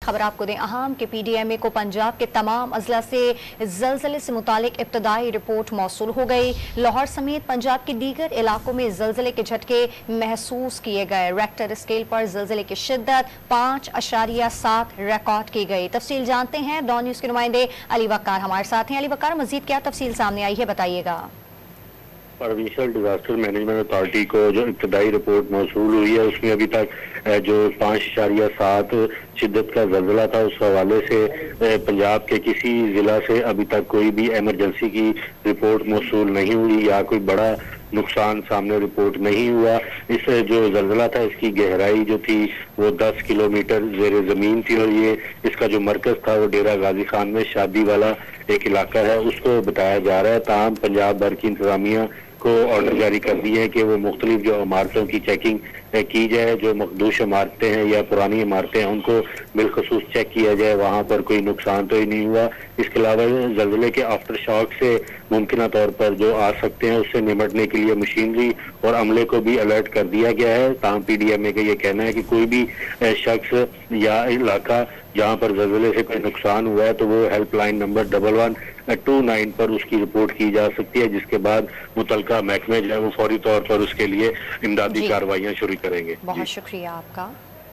खबर आपको दें अहम के PDMA को पंजाब के तमाम अजला से जलजले से मुतालिक इब्तदाई रिपोर्ट मौसूल हो गई। लाहौर समेत पंजाब के दीगर इलाकों में जलजले के झटके महसूस किए गए। रेक्टर स्केल पर जलजले की शिद्दत 5.7 रिकॉर्ड की गई। तफसील जानते हैं, डॉन न्यूज़ के नुमाइंदे अली वकार हमारे साथ हैं। अली वकार, मजीद क्या तफसील सामने आई है, बताइएगा। प्रोविंशियल डिजास्टर मैनेजमेंट अथॉरिटी को जो इब्तदाई रिपोर्ट मौसूल हुई है उसमें अभी तक जो 5.7 शिद्दत का जल्जला था, उस हवाले से पंजाब के किसी जिला से अभी तक कोई भी एमरजेंसी की रिपोर्ट मौसूल नहीं हुई या कोई बड़ा नुकसान सामने रिपोर्ट नहीं हुआ। इस जो जल्जला था इसकी गहराई जो थी वो 10 किलोमीटर ज़ेरे ज़मीन थी और ये इसका जो मरकज़ था वो डेरा गाजी खान में शादी वाला एक इलाका है, उसको बताया जा रहा है। ताहम पंजाब भर की इंतजामिया को ऑर्डर जारी कर दिए हैं कि वो मुख्तलिफ जो इमारतों की चेकिंग की जाए। जो मखदूश इमारतें हैं या पुरानी इमारतें हैं उनको बिलखसूस चेक किया जाए, वहाँ पर कोई नुकसान तो ही नहीं हुआ। इसके अलावा जल्जले के आफ्टर शॉक से मुमकिन तौर पर जो आ सकते हैं उससे निपटने के लिए मशीनरी और अमले को भी अलर्ट कर दिया गया है। ताहम PDMA का ये कहना है कि कोई भी शख्स या इलाका जहाँ पर जल्जले से कोई नुकसान हुआ है तो वो हेल्पलाइन नंबर 1129 पर उसकी रिपोर्ट की जा सकती है, जिसके बाद मुतलका महकमे जो है वो फौरी तौर पर उसके लिए इमदादी कार्रवाइयाँ शुरू करेंगे। बहुत शुक्रिया आपका।